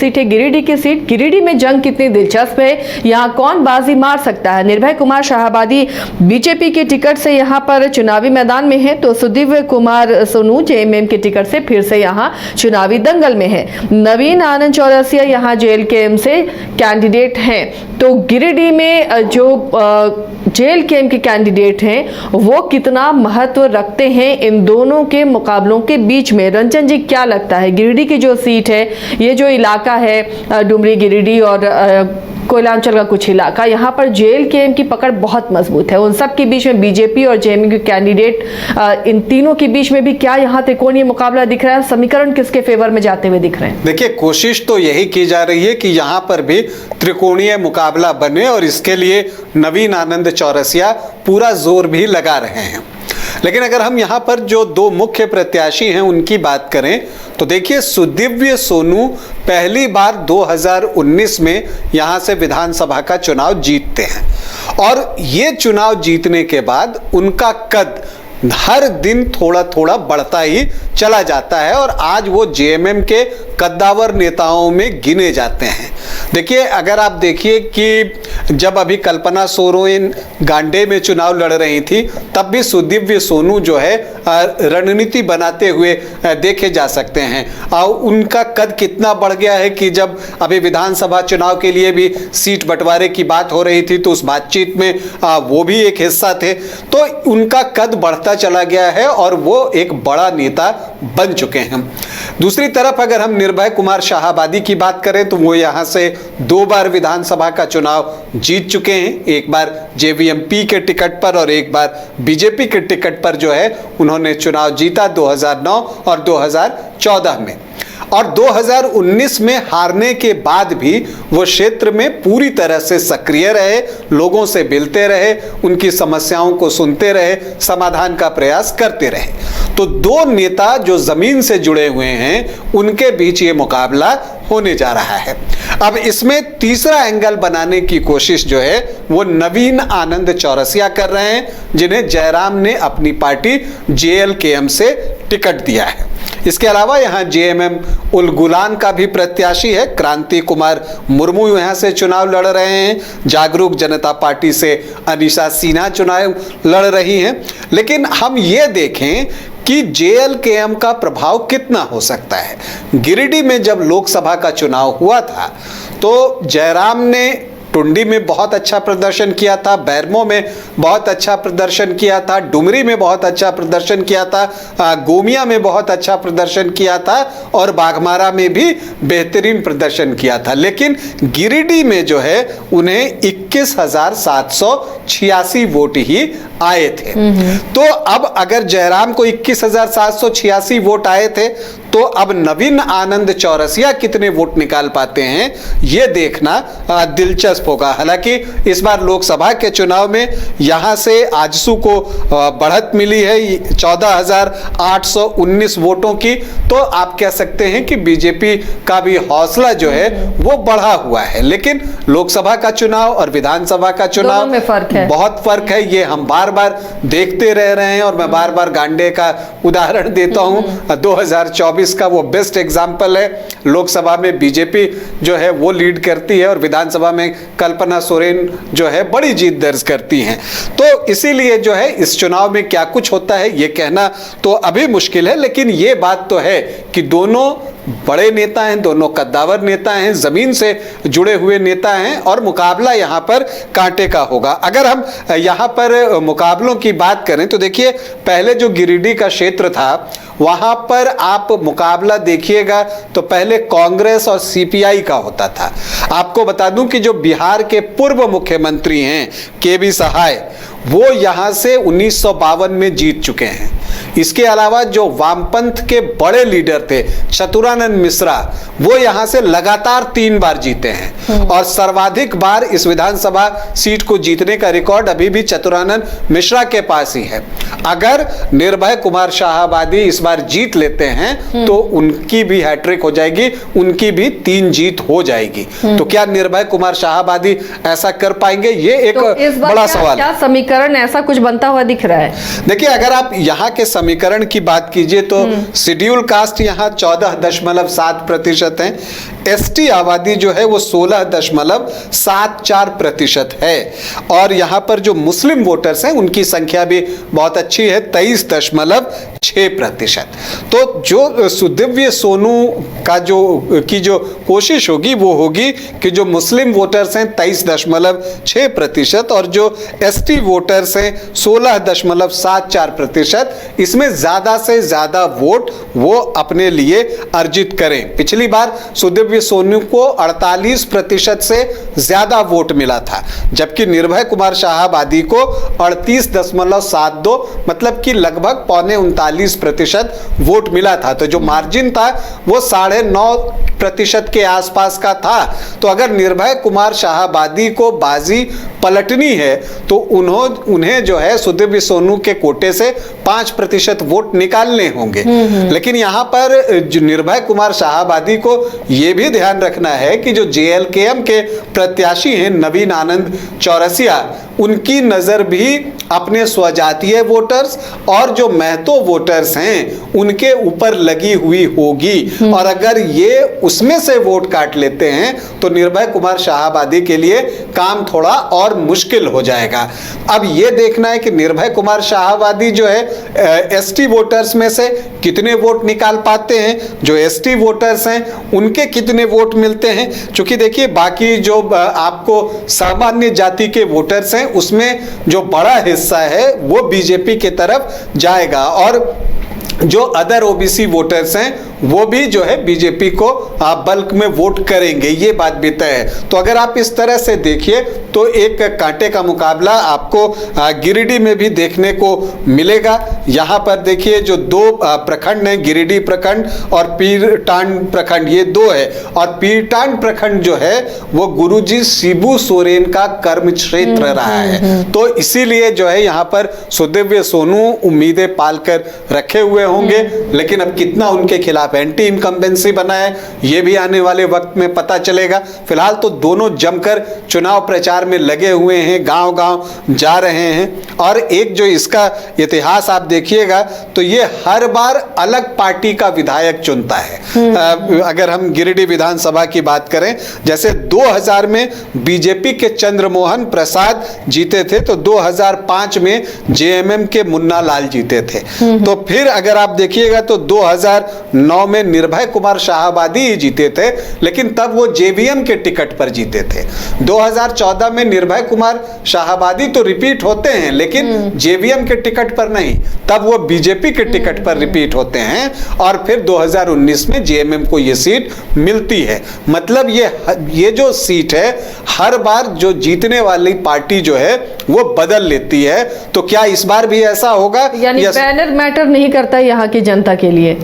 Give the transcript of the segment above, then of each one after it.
Seat है गिरिडीह की seat. Giridih में जंग कितनी दिलचस्प है, यहाँ कौन बाजी मार सकता है। निर्भय कुमार शाहाबादी बीजेपी के टिकट से यहाँ पर चुनावी मैदान में है, तो सुदीव्य कुमार सोनू जेएमएम के टिकट से फिर से यहाँ चुनावी दंगल में है। नवीन आनंद चौरसिया यहाँ जेएलकेएम से कैंडिडेट हैं। तो गिरिडीह में जो जेएलकेएम के कैंडिडेट हैं वो कितना महत्व रखते हैं इन दोनों के मुकाबलों के बीच में। रंजन जी, क्या लगता है गिरिडीह की जो सीट है, ये जो इलाका है डुमरी गिरिडीह और कोयलांचल का कुछ इलाका, यहाँ पर जेएलकेएम की पकड़ बहुत मजबूत है। उन सब के बीच में बीजेपी और जेएमएम के कैंडिडेट, इन तीनों के बीच में भी क्या यहाँ त्रिकोणीय मुकाबला दिख रहा है? समीकरण किसके फेवर में जाते हुए दिख रहे हैं? देखिए, कोशिश तो यही की जा रही है कि यहाँ पर भी त्रिकोणीय मुकाबला बने और इसके लिए नवीन आनंद चौरसिया पूरा जोर भी लगा रहे हैं। लेकिन अगर हम यहाँ पर जो दो मुख्य प्रत्याशी हैं उनकी बात करें तो देखिए, सुदीव्य सोनू पहली बार 2019 में यहाँ से विधानसभा का चुनाव जीतते हैं और ये चुनाव जीतने के बाद उनका कद हर दिन थोड़ा थोड़ा बढ़ता ही चला जाता है और आज वो जेएमएम के कद्दावर नेताओं में गिने जाते हैं। देखिए, अगर आप देखिए कि जब अभी कल्पना सोरेन गांडे में चुनाव लड़ रही थी तब भी सुदीव्य सोनू जो है रणनीति बनाते हुए देखे जा सकते हैं और उनका कद कितना बढ़ गया है कि जब अभी विधानसभा चुनाव के लिए भी सीट बंटवारे की बात हो रही थी तो उस बातचीत में वो भी एक हिस्सा थे, तो उनका कद बढ़ता चला गया है और वो एक बड़ा नेता बन चुके हैं। दूसरी तरफ अगर हम निर्भय कुमार शाहाबादी की बात करें तो वो यहाँ से 2 बार विधानसभा का चुनाव जीत चुके हैं, एक बार जेवीएमपी के टिकट पर और एक बार बीजेपी के टिकट पर जो है उन्होंने चुनाव जीता 2009 और 2014 में। और 2019 में हारने के बाद भी वो क्षेत्र में पूरी तरह से सक्रिय रहे, लोगों से मिलते रहे, उनकी समस्याओं को सुनते रहे, समाधान का प्रयास करते रहे। तो दो नेता जो जमीन से जुड़े हुए हैं उनके बीच ये मुकाबला होने जा रहा है। अब इसमें तीसरा एंगल बनाने की कोशिश जो है वो नवीन आनंद चौरसिया कर रहे हैं, जिन्हें जयराम ने अपनी पार्टी जेएलकेएम से टिकट दिया है। इसके अलावा यहाँ जेएमएम उल गुलान का भी प्रत्याशी है, क्रांति कुमार मुर्मू यहाँ से चुनाव लड़ रहे हैं, जागरूक जनता पार्टी से अनीशा सिन्हा चुनाव लड़ रही हैं। लेकिन हम ये देखें कि जेएलकेएम का प्रभाव कितना हो सकता है। गिरिडीह में जब लोकसभा का चुनाव हुआ था तो जयराम ने टुंडी में बहुत अच्छा प्रदर्शन किया था, बैरमो में बहुत अच्छा प्रदर्शन किया था, डुमरी में बहुत अच्छा प्रदर्शन किया था, गोमिया में बहुत अच्छा प्रदर्शन किया था और बाघमारा में भी बेहतरीन प्रदर्शन किया था। लेकिन गिरिडीह में जो है उन्हें 21,786 वोट ही आए थे। तो अब अगर जयराम को 21,786 वोट आए थे तो अब नवीन आनंद चौरसिया कितने वोट निकाल पाते हैं ये देखना दिलचस्प होगा। हालांकि इस बार लोकसभा के चुनाव में यहां से आजसू को बढ़त मिली है 14,819 वोटों की, तो आप कह सकते हैं कि बीजेपी का भी हौसला जो है वो बढ़ा हुआ है। लेकिन लोकसभा का चुनाव और विधानसभा का चुनाव में बहुत फर्क है, ये हम बार बार देखते रह रहे हैं और मैं बार बार गांडे का उदाहरण देता हूं। 2024 का वो बेस्ट एग्जाम्पल है, लोकसभा में बीजेपी जो है वो लीड करती है और विधानसभा में कल्पना सोरेन जो है बड़ी जीत दर्ज करती हैं। तो इसीलिए जो है इस चुनाव में क्या कुछ होता है ये कहना तो अभी मुश्किल है, लेकिन ये बात तो है कि दोनों बड़े नेता हैं, दोनों कद्दावर नेता हैं, जमीन से जुड़े हुए नेता हैं और मुकाबला यहाँ पर कांटे का होगा। अगर हम यहाँ पर मुकाबलों की बात करें तो देखिए, पहले जो गिरिडीह का क्षेत्र था वहां पर आप मुकाबला देखिएगा तो पहले कांग्रेस और सीपीआई का होता था। आपको बता दूं कि जो बिहार के पूर्व मुख्यमंत्री हैं केबी सहाय, वो यहां से 1952 में जीत चुके हैं। इसके अलावा जो वामपंथ के बड़े लीडर थे चतुरानंद मिश्रा, वो यहां से लगातार 3 बार जीते हैं। और सर्वाधिक बार इस विधानसभा सीट को जीतने का रिकॉर्ड अभी भी चतुरानंद मिश्रा के पास ही है। अगर निर्भय कुमार शाहाबादी इस बार जीत लेते हैं तो उनकी भी हैट्रिक हो जाएगी, उनकी भी 3 जीत हो जाएगी। तो क्या निर्भय कुमार शाहाबादी ऐसा कर पाएंगे, ये एक तो इस बार बड़ा सवाल है। क्या समीकरण ऐसा कुछ बनता हुआ दिख रहा है? देखिए, अगर आप यहाँ के समीकरण की बात कीजिए तो शेड्यूल कास्ट यहाँ 14.7% है, एसटी आबादी जो है वो 16.74% है, और यहाँ पर जो मुस्लिम वोटर्स हैं उनकी संख्या भी बहुत अच्छी है, 23.6%। तो जो सुदिव्य सोनू का जो कोशिश होगी वो होगी कि जो मुस्लिम वोटर्स हैं 23.6% और जो एसटी वोटर्स हैं 16.74%, इसमें ज्यादा से ज्यादा वोट वो अपने लिए अर्जित करें। पिछली बार सुदिव्य सोनू को 48% से ज्यादा वोट मिला था, जबकि निर्भय कुमार शाहाबादी को 38.72, मतलब कि लगभग 39.39% वोट मिला था। तो जो मार्जिन था वो 9.5% के आसपास का था। तो अगर निर्भय कुमार शाहाबादी को बाजी पलटनी है तो उन्हें जो है सुदिव्य सोनू के कोटे से 5% वोट निकालने होंगे। लेकिन यहाँ पर जो निर्भय कुमार शाहाबादी को यह भी ध्यान रखना है कि जो जेएलकेएम के प्रत्याशी हैं नवीन आनंद चौरसिया, उनकी नजर भी अपने स्वजातीय वोटर्स और जो महतो वोटर्स हैं उनके ऊपर लगी हुई होगी, और अगर ये उसमें से वोट काट लेते हैं तो निर्भय कुमार शाहाबादी के लिए काम थोड़ा और मुश्किल हो जाएगा। अब ये देखना है कि निर्भय कुमार शाहाबादी जो है एसटी वोटर्स में से कितने वोट निकाल पाते हैं, जो एसटी वोटर्स हैं उनके कितने वोट मिलते हैं। क्योंकि देखिए, बाकी जो आपको सामान्य जाति के वोटर्स हैं उसमें जो बड़ा हिस्सा है वो बीजेपी की तरफ जाएगा, और जो अदर ओबीसी वोटर्स हैं वो भी जो है बीजेपी को बल्क में वोट करेंगे, ये बात भी तय है। तो अगर आप इस तरह से देखिए तो एक कांटे का मुकाबला आपको गिरिडीह में भी देखने को मिलेगा। यहाँ पर देखिए जो 2 प्रखंड हैं, गिरिडीह प्रखंड और पीरटांड प्रखंड, ये 2 है, और पीरटांड प्रखंड जो है वो गुरुजी शिबू सोरेन का कर्म क्षेत्र रहा है। तो इसीलिए जो है यहाँ पर सुदिव्य सोनू उम्मीदें पालकर रखे हुए होंगे, लेकिन अब कितना उनके खिलाफ एंटी इनकम्बेंसी बना है ये भी आने वाले वक्त में पता चलेगा। फिलहाल तो दोनों जमकर चुनाव प्रचार में लगे हुए हैं, गांव-गांव जा रहे हैं, और एक जो इसका इतिहास आप देखिएगा तो ये हर बार अलग पार्टी का विधायक चुनता है। अगर हम गिरिडीह विधानसभा की बात करें, जैसे 2000 में बीजेपी के चंद्रमोहन प्रसाद जीते थे, तो 2005 में जेएमएम के मुन्ना लाल जीते थे। तो फिर अगर आप देखिएगा तो 2009 में निर्भय कुमार शाहाबादी ही जीते थे, लेकिन तब वो जेवीएम के टिकट पर जीते थे। 2014 में निर्भय कुमार शाहाबादी तो रिपीट होते हैं, लेकिन जेवीएम के टिकट पर नहीं, तब वो बीजेपी के टिकट पर रिपीट होते हैं, और फिर 2019 में जेएमएम को ये सीट मिलती है। मतलब ये जो सीट है हर बार जो जीतने वाली पार्टी जो है वो बदल लेती है। तो क्या इस बार भी ऐसा होगा? यानी बैनर मैटर नहीं करता यहाँ की जनता के लिए?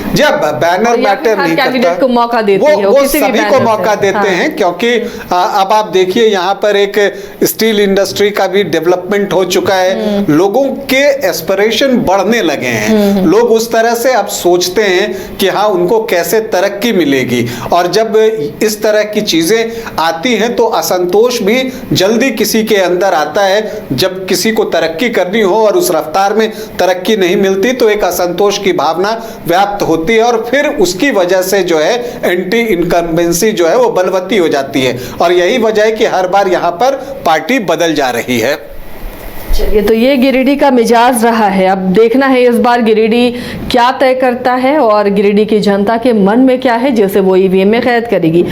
जब बैनर मैटर नहीं करता, को मौका देती है, वो सभी को मौका देते हैं, क्योंकि अब आप देखिए यहाँ पर एक स्टील इंडस्ट्री का भी डेवलपमेंट हो चुका है, लोगों के एस्पिरेशन बढ़ने लगे हैं, लोग उस तरह से अब सोचते हैं कि हाँ उनको कैसे तरक्की मिलेगी, और जब इस तरह की चीजें आती हैं तो असंतोष भी जल्दी किसी के अंदर आता है। जब किसी को तरक्की करनी हो और उस रफ्तार में तरक्की नहीं मिलती तो एक असंतोष की भावना व्याप्त होती है, और फिर उसकी वजह से जो है एंटी इनकम्बेंसी जो है वो बलवती हो जाती है, और यही वजह है कि हर बार यहाँ पर पार्टी बदल जा रही है। चलिए, तो ये गिरिडीह का मिजाज रहा है। अब देखना है इस बार गिरिडीह क्या तय करता है और गिरिडीह की जनता के मन में क्या है, जिसे वो ईवीएम में कैद करेगी।